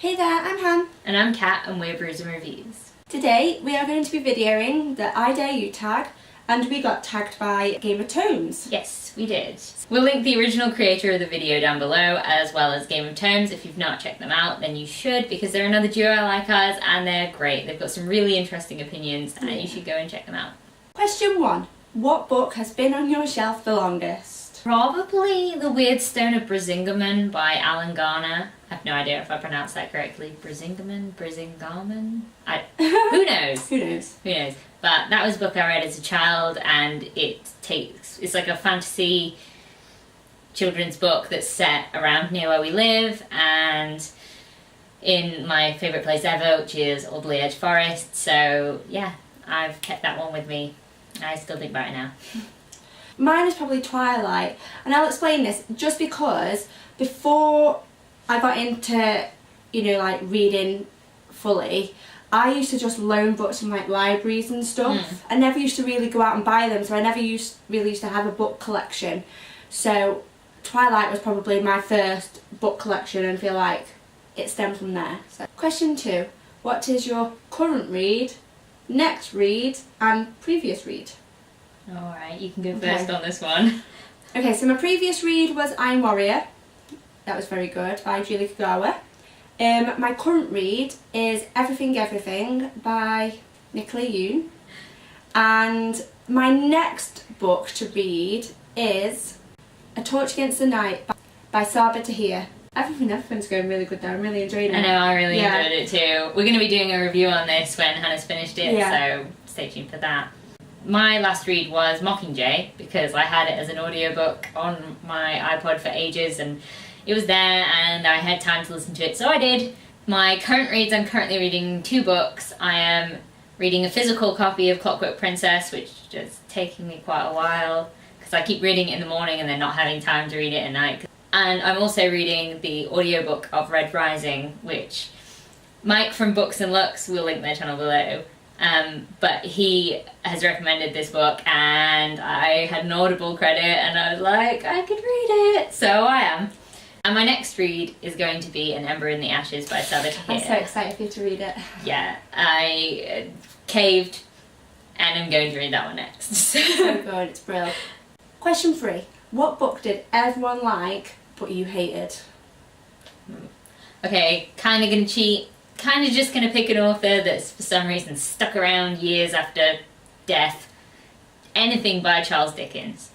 Hey there, I'm Han. And I'm Kat and we're BrewsandReviews. Today we are going to be videoing the I Dare You tag, and we got tagged by Game of Tomes. Yes, we did. We'll link the original creator of the video down below, as well as Game of Tomes. If you've not checked them out, then you should, because they're another duo like us and they're great. They've got some really interesting opinions and you should go and check them out. Question 1. What book has been on your shelf the longest? Probably The Weird Stone of Brisingamen by Alan Garner. I have no idea if I pronounced that correctly. Brisingamen? Who knows? Who knows? Who knows? But that was a book I read as a child, and it's like a fantasy children's book that's set around near where we live and in my favourite place ever, which is Alderley Edge Forest. So yeah, I've kept that one with me. I still think about it now. Mine is probably Twilight, and I'll explain this just because before I got into, like reading fully, I used to just loan books from like libraries and stuff. I never used to really go out and buy them, so I never really used to have a book collection. So Twilight was probably my first book collection, and I feel like it stems from there. So, question 2. What is your current read, next read and previous read? Alright, you can go first on this one. Okay, so my previous read was Iron Warrior. That was very good, by Julie Kagawa. My current read is Everything Everything by Nicola Yoon. And my next book to read is A Torch Against the Night by Saba Tahir. Everything's going really good now. I'm really enjoying it. I know, I really enjoyed it too. We're going to be doing a review on this when Hannah's finished it, so stay tuned for that. My last read was Mockingjay, because I had it as an audiobook on my iPod for ages and it was there and I had time to listen to it, so I did. My current reads, I'm currently reading 2 books. I am reading a physical copy of Clockwork Princess, which is taking me quite a while because I keep reading it in the morning and then not having time to read it at night. And I'm also reading the audiobook of Red Rising, which Mike from Books and Lux, will link their channel below. But he has recommended this book and I had an Audible credit and I was like, I could read it, so I am. And my next read is going to be An Ember in the Ashes by Saba Tahir. I'm so excited for you to read it. Yeah, I caved and I'm going to read that one next. So good, it's brilliant. Question 3. What book did everyone like but you hated? Okay, kind of going to cheat. Kind of just going to pick an author that's for some reason stuck around years after death. Anything by Charles Dickens.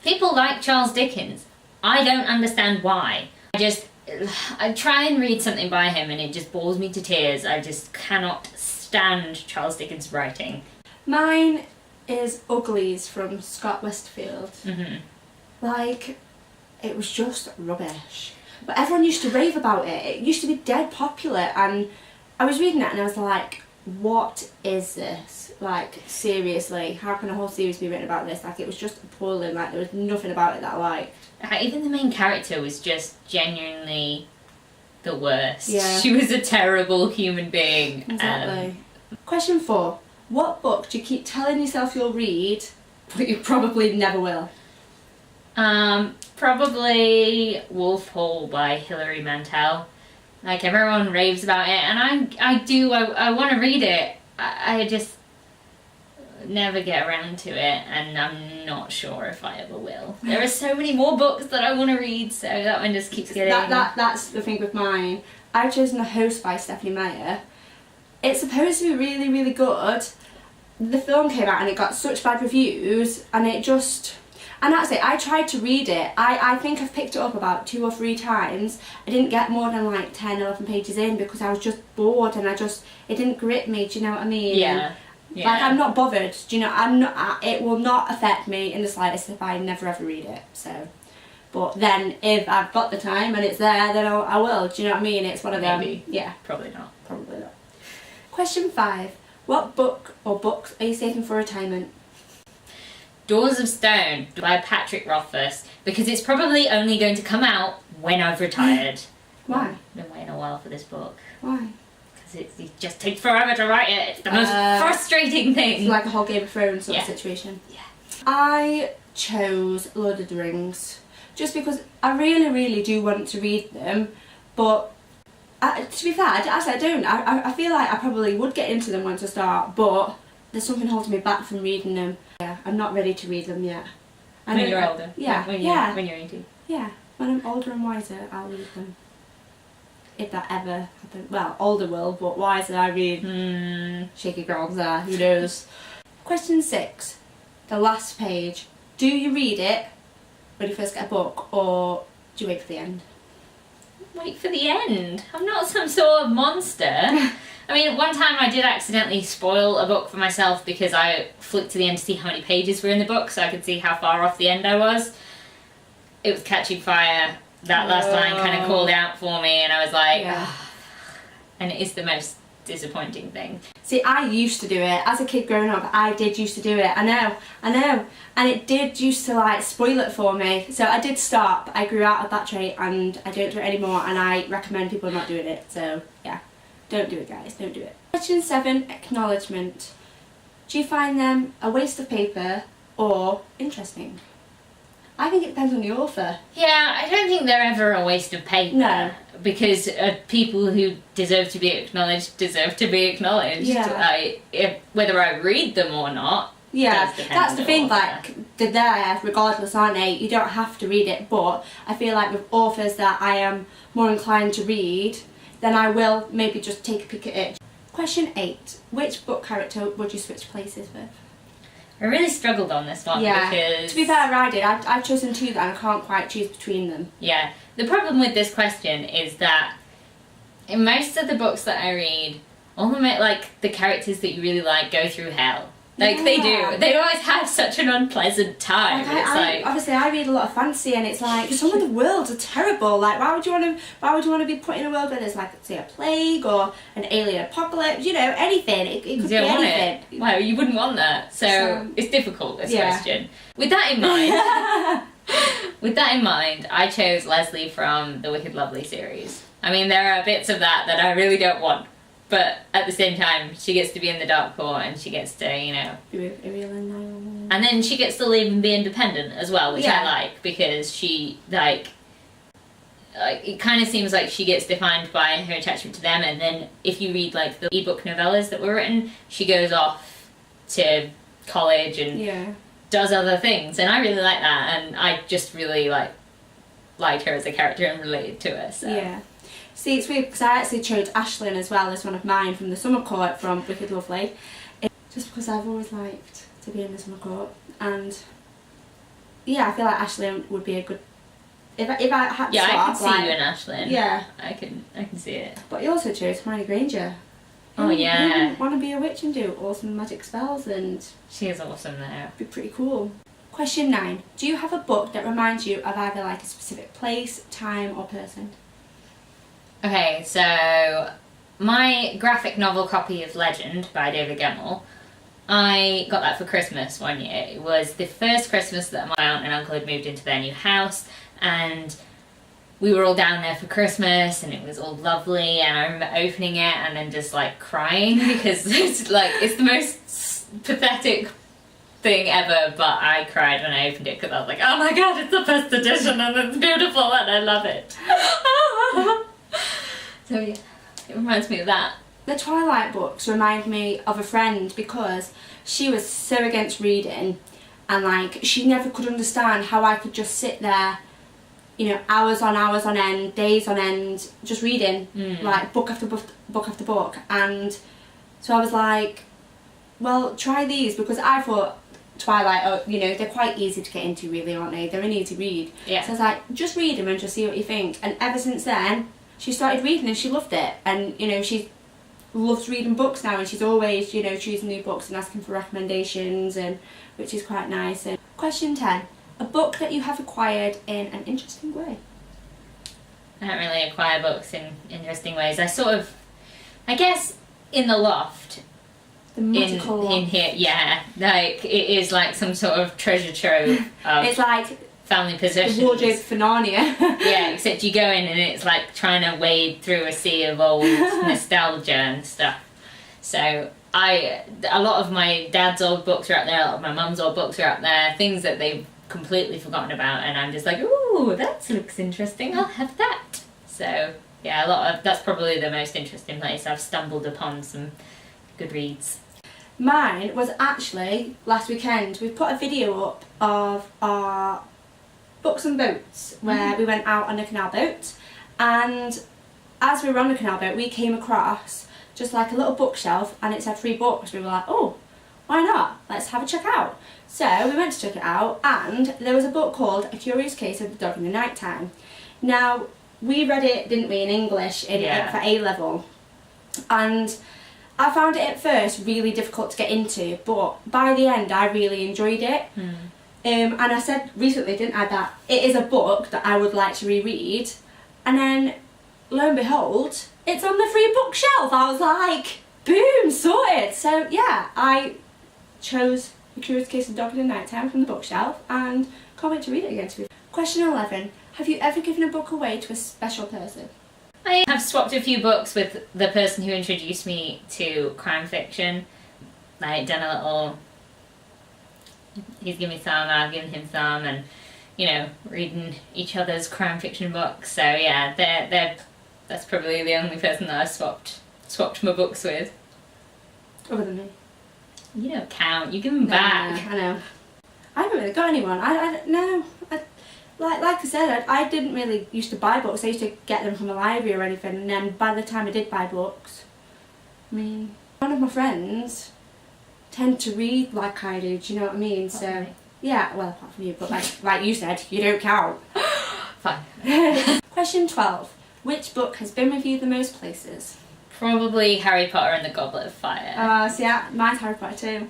People like Charles Dickens. I don't understand why. I try and read something by him and it just bores me to tears. I just cannot stand Charles Dickens' writing. Mine is Uglies from Scott Westfield. Like, it was just rubbish. But everyone used to rave about it. It used to be dead popular, and I was reading it and I was like, what is this? Like, seriously, how can a whole series be written about this? Like, it was just appalling. Like, there was nothing about it that I liked. Even the main character was just genuinely the worst. Yeah. She was a terrible human being. Exactly. Question 4. What book do you keep telling yourself you'll read, but you probably never will? Probably Wolf Hall by Hilary Mantel. Like, everyone raves about it, and I want to read it. I just never get around to it, and I'm not sure if I ever will. There are so many more books that I want to read, so that one just keeps getting... That's the thing with mine. I've chosen The Host by Stephanie Meyer. It's supposed to be really, really good. The film came out and it got such bad reviews, and it just... And that's it, I tried to read it. I think I've picked it up about 2 or 3 times. I didn't get more than like 10, 11 pages in because I was just bored and it didn't grip me, do you know what I mean? Yeah. Like, I'm not bothered, do you know, it will not affect me in the slightest if I never ever read it, so. But then, if I've got the time and it's there, then I will, do you know what I mean? It's one of them. Maybe. Yeah. Probably not. Probably not. Question 5. What book or books are you saving for retirement? Doors of Stone by Patrick Rothfuss, because it's probably only going to come out when I've retired. Why? I've been waiting a while for this book. Why? Because it just takes forever to write it. It's the most frustrating thing. It's like a whole Game of Thrones sort of situation. Yeah. I chose Lord of the Rings just because I really, really do want to read them, but To be fair, I don't. I feel like I probably would get into them once I start, but there's something holding me back from reading them. Yeah, I'm not ready to read them yet. When you're older. Yeah. When you're 18. Yeah, when I'm older and wiser, I'll read them. If that ever happens. Well, older will, but wiser I read. Shaky grogs there, who knows. Question 6. The last page. Do you read it when you first get a book, or do you wait for the end? Wait for the end. I'm not some sort of monster. I mean, one time I did accidentally spoil a book for myself because I flicked to the end to see how many pages were in the book so I could see how far off the end I was. It was Catching Fire. That last line kind of called out for me and I was like, and it is the most disappointing thing. See, I used to do it. As a kid growing up, I did used to do it. I know. And it did used to like spoil it for me. So I did stop. I grew out of that trait and I don't do it anymore, and I recommend people not doing it. So yeah, don't do it, guys. Don't do it. Question 7, acknowledgement. Do you find them a waste of paper or interesting? I think it depends on the author. Yeah, I don't think they're ever a waste of paper. No. Because people who deserve to be acknowledged deserve to be acknowledged. Yeah. Whether I read them or not. Yeah, that's the thing, like, they're there regardless, aren't they? You don't have to read it, but I feel like with authors that I am more inclined to read, then I will maybe just take a peek at it. Question 8. Which book character would you switch places with? I really struggled on this one because... To be fair, I did. I've chosen 2 that I can't quite choose between them. Yeah. The problem with this question is that in most of the books that I read, all the characters that you really like go through hell. Like, they do. They always have such an unpleasant time. Obviously, I read a lot of fantasy, and it's like some of the worlds are terrible. Like, why would you want to be put in a world where there's like, say, a plague or an alien apocalypse? You know, anything. It could be anything. Well, you wouldn't want that. So it's difficult. This question. With that in mind, I chose Leslie from the Wicked Lovely series. I mean, there are bits of that I really don't want. But at the same time, she gets to be in the Dark Court and she gets to, and then she gets to live and be independent as well, which I like, because she, it kind of seems like she gets defined by her attachment to them, and then if you read, like, the ebook novellas that were written, she goes off to college and does other things, and I really like that, and I just really, liked her as a character and related to her, so... Yeah. See, it's weird because I actually chose Ashlyn as well as one of mine from the Summer Court from Wicked Lovely. Just because I've always liked to be in the Summer Court. And yeah, I feel like Ashlyn would be a good... If I had to yeah, swap, I can see you in Ashlyn. Yeah. I can see it. But you also chose Hermione Granger. Oh, yeah. Who want to be a witch and do awesome magic spells, and... She is awesome there. Be pretty cool. Question 9. Do you have a book that reminds you of either like a specific place, time or person? Okay, so my graphic novel copy of Legend by David Gemmell, I got that for Christmas one year. It was the first Christmas that my aunt and uncle had moved into their new house, and we were all down there for Christmas, and it was all lovely, and I remember opening it and then just like crying because it's the most pathetic thing ever, but I cried when I opened it because I was like, oh my god, it's the first edition and it's beautiful and I love it. So yeah, it reminds me of that. The Twilight books remind me of a friend because she was so against reading, and like she never could understand how I could just sit there, hours on end, days on end, just reading, like book after book after book. And so I was like, well, try these, because I thought Twilight, they're quite easy to get into, really, aren't they? They're an easy read. Yeah. So I was like, just read them and just see what you think. And ever since then, she started reading and she loved it. And, she loves reading books now, and she's always, choosing new books and asking for recommendations, and which is quite nice. And question 10. A book that you have acquired in an interesting way. I don't really acquire books in interesting ways. I guess in the loft. The magical loft. In here, yeah. Like, it is like some sort of treasure trove of it's like family possessions. The wardrobe for Narnia. Yeah, except you go in and it's like trying to wade through a sea of old nostalgia and stuff. So a lot of my dad's old books are out there, a lot of my mum's old books are out there, things that they've completely forgotten about, and I'm just like, ooh, that looks interesting, I'll have that. So yeah, that's probably the most interesting place I've stumbled upon some good reads. Mine was actually last weekend. We put a video up of our books and boats where we went out on a canal boat, and as we were on the canal boat we came across just like a little bookshelf and it said free books. We were like, oh, why not? Let's have a check out. So we went to check it out, and there was a book called A Curious Case of the Dog in the Night Time. Now, we read it, didn't we, in English for A level, and I found it at first really difficult to get into, but by the end I really enjoyed it. And I said recently, didn't I, that it is a book that I would like to reread, and then lo and behold, it's on the free bookshelf. I was like, boom, sorted. So yeah, I chose A Curious Case of the Dog in the Night Time from the bookshelf and can't wait to read it again. Question 11. Have you ever given a book away to a special person? I have swapped a few books with the person who introduced me to crime fiction. Like, done a little... He's given me some, I've given him some, and, you know, reading each other's crime fiction books. So yeah, that's probably the only person that I've swapped my books with. Other than me. You don't count, you give them back. I know. I haven't really got anyone. Like I said, I didn't really used to buy books. I used to get them from the library or anything, and then by the time I did buy books, I mean, one of my friends tend to read like I do, do you know what I mean? So, yeah, well, apart from you, but like you said, you don't count. Fine. Question 12. Which book has been with you the most places? Probably Harry Potter and the Goblet of Fire. So yeah, mine's Harry Potter too.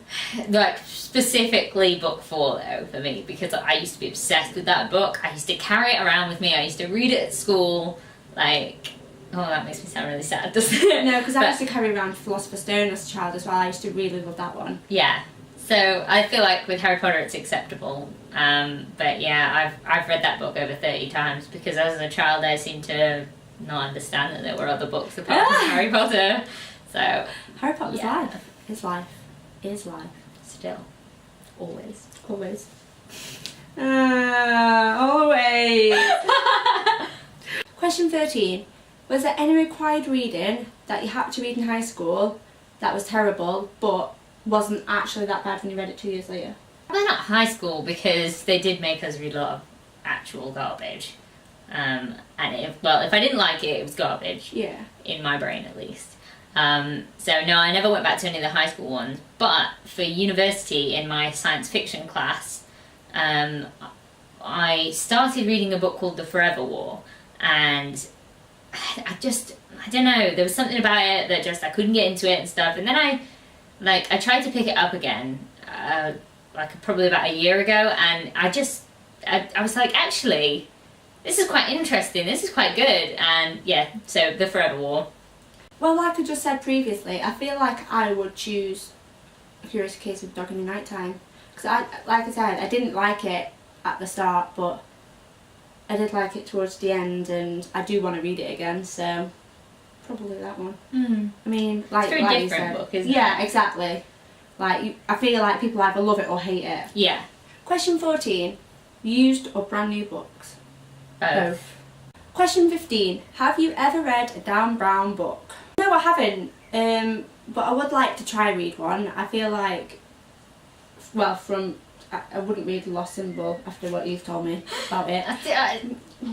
Like, specifically book 4 though, for me, because I used to be obsessed with that book. I used to carry it around with me, I used to read it at school, like... Oh, that makes me sound really sad, doesn't it? No, because I used to carry around Philosopher's Stone as a child as well. I used to really love that one. Yeah. So I feel like with Harry Potter it's acceptable. But yeah, I've read that book over 30 times because as a child I seemed to not understand that there were other books apart from Harry Potter. So Harry Potter's life. His life is life. Still. Always. Always. Always. Question 13. Was there any required reading that you had to read in high school that was terrible but wasn't actually that bad when you read it 2 years later? Probably not high school because they did make us read a lot of actual garbage. And if I didn't like it, it was garbage. Yeah. In my brain at least. So no, I never went back to any of the high school ones. But for university, in my science fiction class, I started reading a book called The Forever War, and I don't know, there was something about it that just I couldn't get into it and stuff. And then I tried to pick it up again, probably about a year ago, and I was like, actually, this is quite interesting, this is quite good, and yeah, so The Forever War. Well, like I just said previously, I feel like I would choose A Curious Case of the Dog in the Night Time. Because like I said, I didn't like it at the start, but I did like it towards the end, and I do want to read it again, so probably that one. I mean, like, it's a very different book, isn't it? Yeah, exactly. Like, I feel like people either love it or hate it. Yeah. Question 14. Used or brand new books? Both. Question 15. Have you ever read a Dan Brown book? No, I haven't, but I would like to try read one. I feel like, well, I wouldn't read Lost Symbol after what you've told me about it.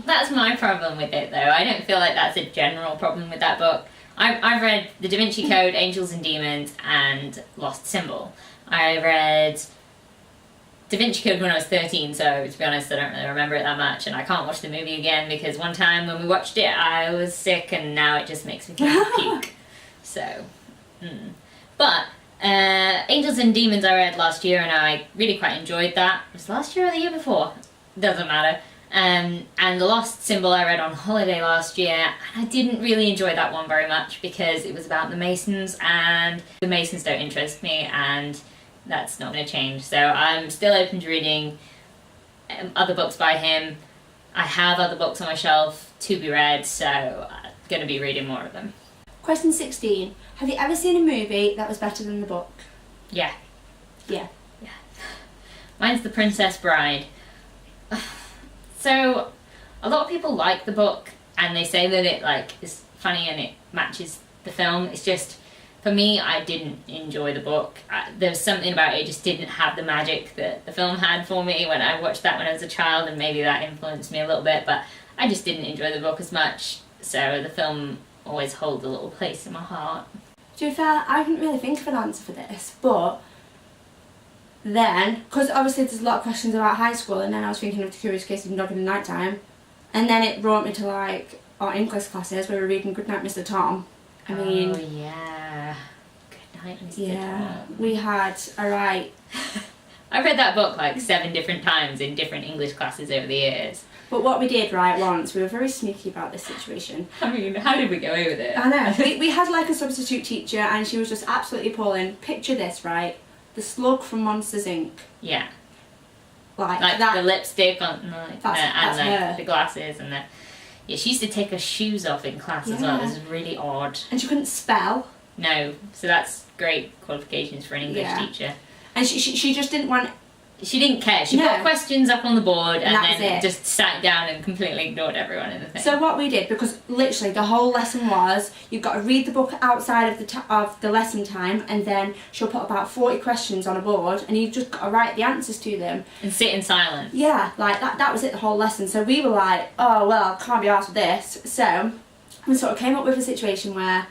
That's my problem with it, though. I don't feel like that's a general problem with that book. I've read The Da Vinci Code, Angels and Demons, and Lost Symbol. I read Da Vinci Code when I was 13, so to be honest, I don't really remember it that much, and I can't watch the movie again because one time when we watched it, I was sick, and now it just makes me want to puke. So, But Angels and Demons I read last year, and I really quite enjoyed that. It was last year or the year before? Doesn't matter. And The Lost Symbol I read on holiday last year, and I didn't really enjoy that one very much because it was about the Masons, and the Masons don't interest me, and that's not going to change. So I'm still open to reading other books by him. I have other books on my shelf to be read, so I'm going to be reading more of them. Question 16. Have you ever seen a movie that was better than the book? Yeah. Yeah. Yeah. Mine's The Princess Bride. So, a lot of people like the book, and they say that it like is funny and it matches the film. It's just, for me, I didn't enjoy the book. There's something about it just didn't have the magic that the film had for me when I watched that when I was a child, and maybe that influenced me a little bit, but I just didn't enjoy the book as much, so the film always holds a little place in my heart. To be fair, I didn't really think of an answer for this, but then, because obviously there's a lot of questions about high school, and then I was thinking of The Curious Case of Dog in the Nighttime, and then it brought me to like our English classes where we were reading Goodnight Mr. Tom. I mean, oh yeah, Goodnight Mr. Tom. We had I read that book like 7 different times in different English classes over the years. But what we did once, we were very sneaky about this situation. I mean, how did we get away with it? I know. we had like a substitute teacher, and she was just absolutely appalling. Picture this, right? The Slug from Monsters Inc. Yeah. Like that. The lipstick on, that's her. The glasses and the. Yeah, she used to take her shoes off in class as well. This is really odd. And she couldn't spell. No, so that's great qualifications for an English teacher. And she just didn't want. She didn't care. She put questions up on the board and then it. just sat down and completely ignored everyone in the thing. So what we did, because literally the whole lesson was you've got to read the book outside of the lesson time, and then she'll put about 40 questions on a board, and you've just got to write the answers to them. And sit in silence. Yeah, like that was it the whole lesson. So we were like, oh well, can't be arsed with this. So we sort of came up with a situation where,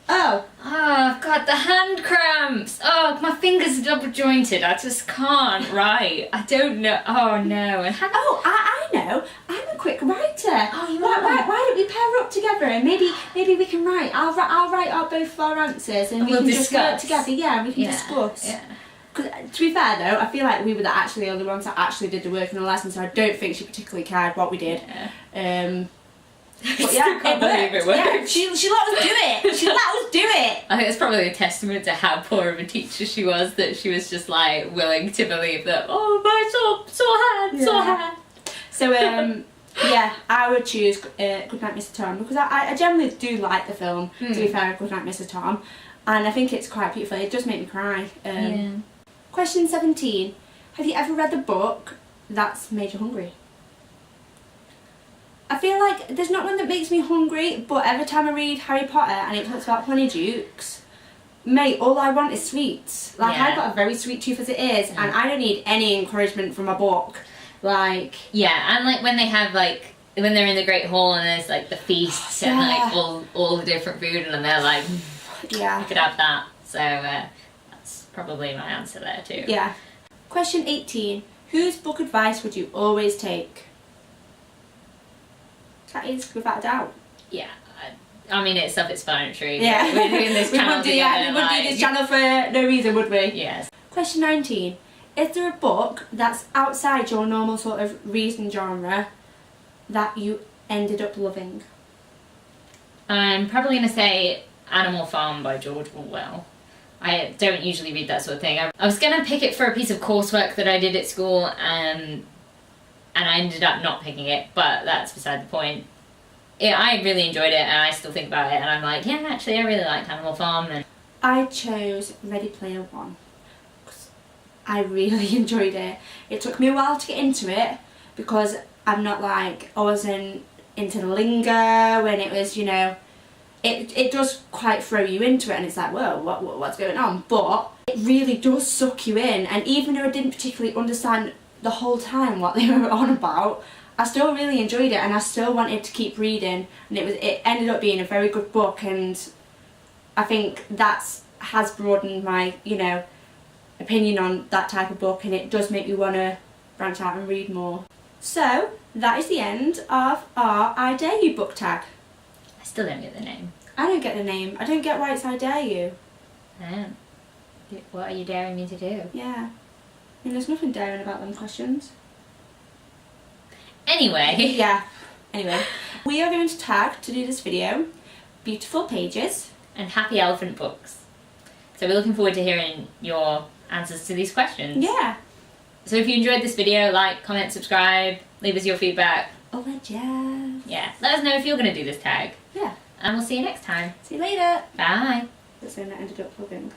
oh, I've got the hand cramps. Oh, my fingers are double jointed. I just can't write. I don't know. Oh no. And I know. I'm a quick writer. Oh, you are. Why don't we pair up together and maybe we can write. I'll write out both of our answers and we can discuss. just work together. Yeah, and we can discuss. Yeah. Because to be fair though, I feel like we were actually the only ones that actually did the work in the lesson, so I don't think she particularly cared what we did. Yeah. But yeah, it worked. Yeah, she let us do it. She let us do it. I think it's probably a testament to how poor of a teacher she was that she was just like willing to believe that, oh, my sore hand. So yeah, I would choose Goodnight Mr. Tom, because I generally do like the film, to be fair, Goodnight Mr. Tom, and I think it's quite beautiful. It does make me cry. Question 17. Have you ever read the book that's made you hungry? I feel like there's not one that makes me hungry, but every time I read Harry Potter and it talks about honeydukes, mate, all I want is sweets. Like, I've got a very sweet tooth as it is, and I don't need any encouragement from a book. Like... Yeah, and like when they have like, when they're in the Great Hall and there's like the feasts and like all the different food, and they're like, I could have that. So that's probably my answer there too. Yeah. Question 18. Whose book advice would you always take? That is without a doubt. Yeah, I mean it's self-explanatory. Yeah, we're doing this channel we wouldn't do this channel for no reason, would we? Yes. Question 19. Is there a book that's outside your normal sort of reading genre that you ended up loving? I'm probably going to say Animal Farm by George Orwell. I don't usually read that sort of thing. I was going to pick it for a piece of coursework that I did at school, and I ended up not picking it, but that's beside the point. Yeah, I really enjoyed it, and I still think about it, and I'm like, yeah, actually, I really liked Animal Farm. And I chose Ready Player One because I really enjoyed it. It took me a while to get into it because I'm not like, I wasn't into the lingo when it was, you know, it does quite throw you into it, and it's like, whoa, what's going on? But it really does suck you in, and even though I didn't particularly understand the whole time what they were on about, I still really enjoyed it, and I still wanted to keep reading, and it ended up being a very good book, and I think has broadened my, you know, opinion on that type of book, and it does make me want to branch out and read more. So that is the end of our I Dare You book tag. I still don't get the name. I don't get the name. I don't get why it's I Dare You. What are you daring me to do? Yeah. I mean, there's nothing daring about them questions. Anyway. Yeah. Anyway. We are going to tag, to do this video, Beautiful Pages. And Happy Elephant Books. So we're looking forward to hearing your answers to these questions. Yeah. So if you enjoyed this video, like, comment, subscribe, leave us your feedback. Oh, jazz. Yeah. Let us know if you're going to do this tag. Yeah. And we'll see you next time. See you later. Bye. That's when I ended up loving.